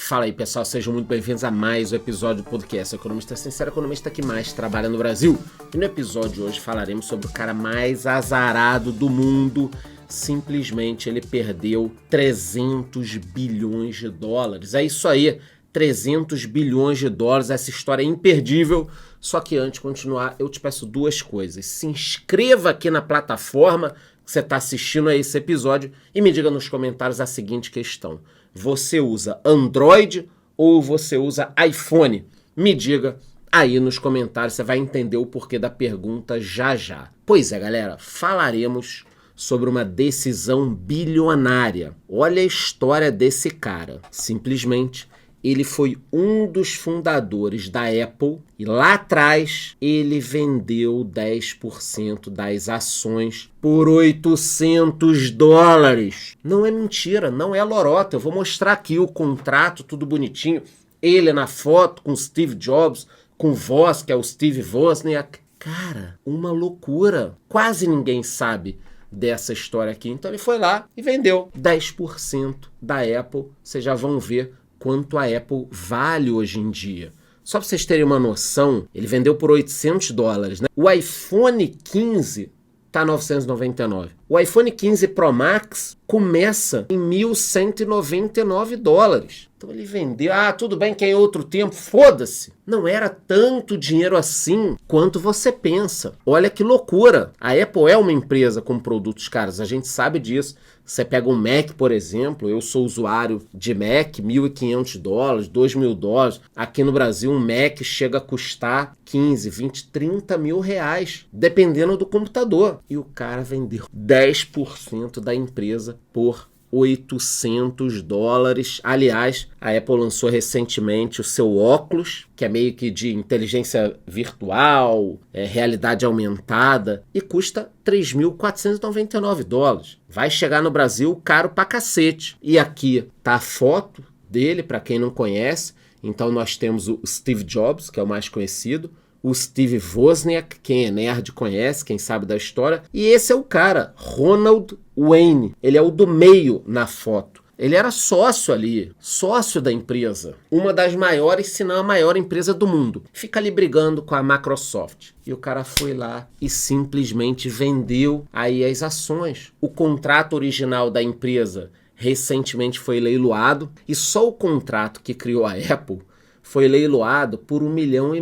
Fala aí, pessoal, sejam muito bem-vindos a mais um episódio do podcast Economista Sincero, economista que mais trabalha no Brasil. E no episódio de hoje falaremos sobre o cara mais azarado do mundo. Simplesmente ele perdeu 300 bilhões de dólares. É isso aí, 300 bilhões de dólares, essa história é imperdível. Só que antes de continuar, eu te peço duas coisas. Se inscreva aqui na plataforma que você está assistindo a esse episódio e me diga nos comentários a seguinte questão. Você usa Android ou você usa iPhone? Me diga aí nos comentários, você vai entender o porquê da pergunta já já. Pois é, galera, falaremos sobre uma decisão bilionária. Olha a história desse cara. Simplesmente, ele foi um dos fundadores da Apple e lá atrás ele vendeu 10% das ações por 800 dólares. Não é mentira, não é lorota. Eu vou mostrar aqui o contrato, tudo bonitinho. Ele na foto com Steve Jobs, com Voss, que é o Steve Wozniak. Cara, uma loucura. Quase ninguém sabe dessa história aqui. Então ele foi lá e vendeu 10% da Apple. Vocês já vão ver quanto a Apple vale hoje em dia. Só para vocês terem uma noção, ele vendeu por 800 dólares, né? O iPhone 15 tá 999. O iPhone 15 Pro Max começa em 1.199 dólares. Então ele vendeu, tudo bem que é em outro tempo, foda-se. Não era tanto dinheiro assim quanto você pensa. Olha que loucura. A Apple é uma empresa com produtos caros, a gente sabe disso. Você pega um Mac, por exemplo, eu sou usuário de Mac, 1.500 dólares, 2.000 dólares. Aqui no Brasil, um Mac chega a custar 15, 20, 30 mil reais, dependendo do computador. E o cara vendeu 10% da empresa por 800 dólares. Aliás, a Apple lançou recentemente o seu óculos, que é meio que de inteligência virtual, realidade aumentada, e custa 3.499 dólares. Vai chegar no Brasil caro pra cacete. E aqui tá a foto dele, para quem não conhece. Então nós temos o Steve Jobs, que é o mais conhecido, o Steve Wozniak, quem é nerd conhece, quem sabe da história, e esse é o cara, Ronald Wayne, ele é o do meio na foto. Ele era sócio ali, sócio da empresa, uma das maiores, se não a maior empresa do mundo. Fica ali brigando com a Microsoft. E o cara foi lá e simplesmente vendeu aí as ações. O contrato original da empresa recentemente foi leiloado e só o contrato que criou a Apple foi leiloado por 1,5 milhão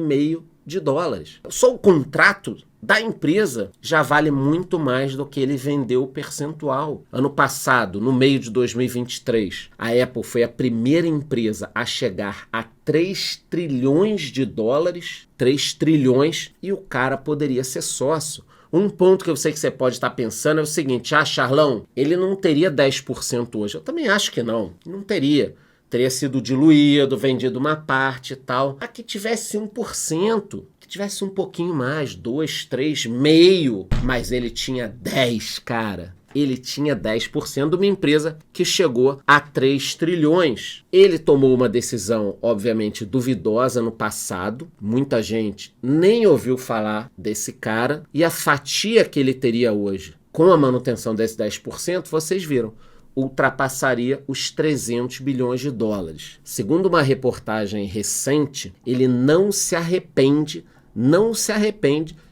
de dólares. Só o contrato da empresa já vale muito mais do que ele vendeu o percentual. Ano passado, no meio de 2023, a Apple foi a primeira empresa a chegar a 3 trilhões de dólares, 3 trilhões, e o cara poderia ser sócio. Um ponto que eu sei que você pode estar pensando é o seguinte, Charlão, ele não teria 10% hoje. Eu também acho que não teria. Teria sido diluído, vendido uma parte e tal. A que tivesse 1%, que tivesse um pouquinho mais, 2, 3, meio. Mas ele tinha 10, cara. Ele tinha 10% de uma empresa que chegou a 3 trilhões. Ele tomou uma decisão, obviamente, duvidosa no passado. Muita gente nem ouviu falar desse cara. E a fatia que ele teria hoje, com a manutenção desse 10%, vocês viram, ultrapassaria os 300 bilhões de dólares. Segundo uma reportagem recente, ele não se arrepende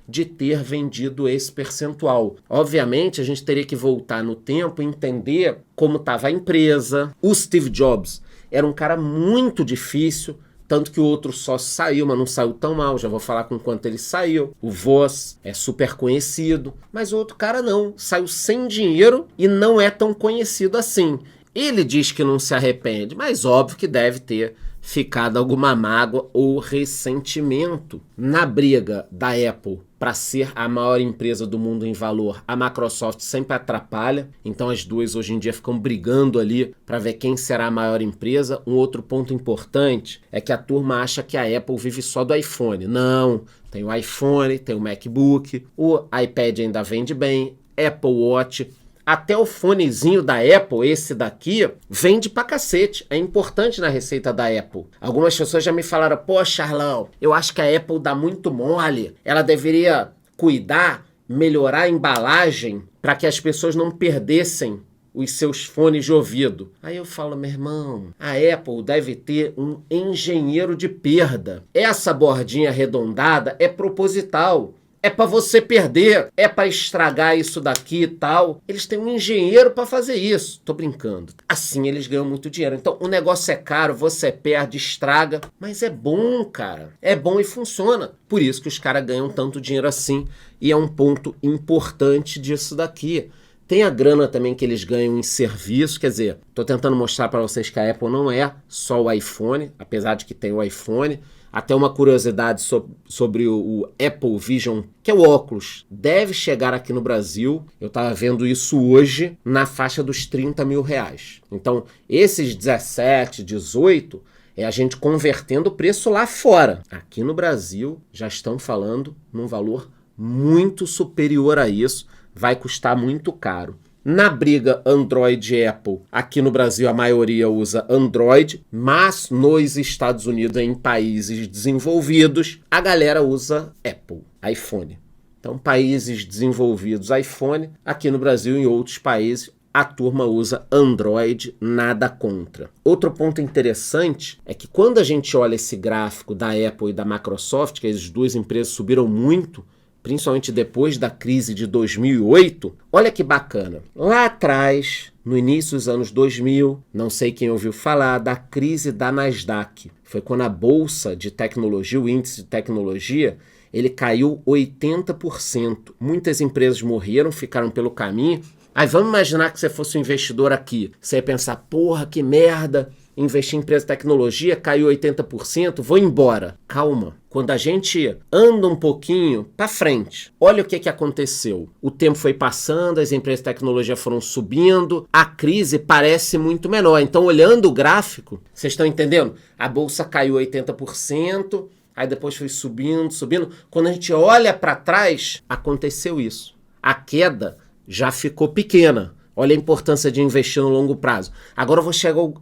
de ter vendido esse percentual. Obviamente, a gente teria que voltar no tempo e entender como estava a empresa. O Steve Jobs era um cara muito difícil, tanto que o outro sócio saiu, mas não saiu tão mal, já vou falar com quanto ele saiu. O Voss é super conhecido, mas o outro cara não, saiu sem dinheiro e não é tão conhecido assim. Ele diz que não se arrepende, mas óbvio que deve ter ficado alguma mágoa ou ressentimento. Na briga da Apple para ser a maior empresa do mundo em valor, a Microsoft sempre atrapalha, então as duas hoje em dia ficam brigando ali para ver quem será a maior empresa. Um outro ponto importante é que a turma acha que a Apple vive só do iPhone. Não, tem o iPhone, tem o MacBook, o iPad ainda vende bem, Apple Watch. Até o fonezinho da Apple, esse daqui, vende pra cacete. É importante na receita da Apple. Algumas pessoas já me falaram, pô, Charlão, eu acho que a Apple dá muito mole. Ela deveria cuidar, melhorar a embalagem para que as pessoas não perdessem os seus fones de ouvido. Aí eu falo, meu irmão, a Apple deve ter um engenheiro de perda. Essa bordinha arredondada é proposital. É para você perder, é para estragar isso daqui e tal. Eles têm um engenheiro para fazer isso. Tô brincando. Assim eles ganham muito dinheiro. Então o negócio é caro, você perde, estraga. Mas é bom, cara. É bom e funciona. Por isso que os caras ganham tanto dinheiro assim. E é um ponto importante disso daqui. Tem a grana também que eles ganham em serviço, quer dizer, tô tentando mostrar para vocês que a Apple não é só o iPhone, apesar de que tem o iPhone. Até uma curiosidade sobre o Apple Vision, que é o óculos, deve chegar aqui no Brasil, eu estava vendo isso hoje, na faixa dos 30 mil reais. Então, esses 17, 18, é a gente convertendo o preço lá fora. Aqui no Brasil, já estão falando num valor muito superior a isso, vai custar muito caro. Na briga Android e Apple, aqui no Brasil a maioria usa Android, mas nos Estados Unidos, em países desenvolvidos, a galera usa Apple, iPhone. Então, países desenvolvidos, iPhone, aqui no Brasil e em outros países, a turma usa Android, nada contra. Outro ponto interessante é que quando a gente olha esse gráfico da Apple e da Microsoft, que as duas empresas subiram muito, principalmente depois da crise de 2008, olha que bacana. Lá atrás, no início dos anos 2000, não sei quem ouviu falar da crise da Nasdaq. Foi quando a bolsa de tecnologia, o índice de tecnologia, ele caiu 80%. Muitas empresas morreram, ficaram pelo caminho. Aí vamos imaginar que você fosse um investidor aqui. Você ia pensar, porra, que merda, investir em empresa de tecnologia, caiu 80%, vou embora. Calma. Quando a gente anda um pouquinho para frente, olha o que aconteceu. O tempo foi passando, as empresas de tecnologia foram subindo, a crise parece muito menor. Então, olhando o gráfico, vocês estão entendendo? A bolsa caiu 80%, aí depois foi subindo, subindo. Quando a gente olha para trás, aconteceu isso. A queda já ficou pequena. Olha a importância de investir no longo prazo. Agora eu vou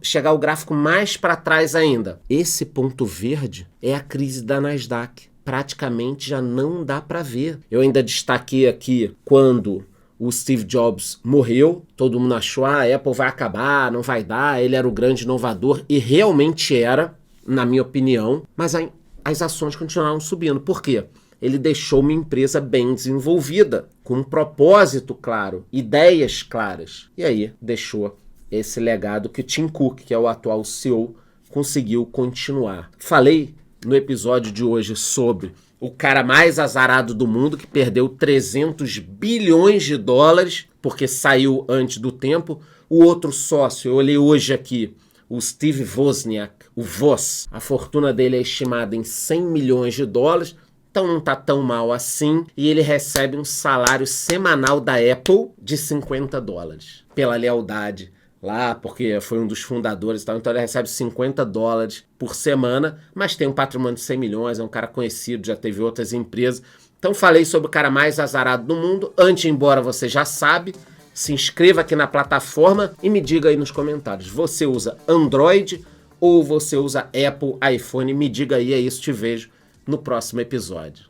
chegar ao gráfico mais para trás ainda. Esse ponto verde é a crise da Nasdaq. Praticamente já não dá para ver. Eu ainda destaquei aqui quando o Steve Jobs morreu. Todo mundo achou, a Apple vai acabar, não vai dar. Ele era o grande inovador e realmente era, na minha opinião. Mas as ações continuaram subindo. Por quê? Ele deixou uma empresa bem desenvolvida, com um propósito claro, ideias claras. E aí deixou esse legado que o Tim Cook, que é o atual CEO, conseguiu continuar. Falei no episódio de hoje sobre o cara mais azarado do mundo, que perdeu 300 bilhões de dólares, porque saiu antes do tempo. O outro sócio, eu olhei hoje aqui, o Steve Wozniak, o Voz, a fortuna dele é estimada em 100 milhões de dólares, então não tá tão mal assim, e ele recebe um salário semanal da Apple de 50 dólares, pela lealdade lá, porque foi um dos fundadores e tal, então ele recebe 50 dólares por semana, mas tem um patrimônio de 100 milhões, é um cara conhecido, já teve outras empresas. Então falei sobre o cara mais azarado do mundo. Antes de ir embora, você já sabe, se inscreva aqui na plataforma e me diga aí nos comentários, você usa Android ou você usa Apple, iPhone? Me diga aí, é isso, te vejo no próximo episódio.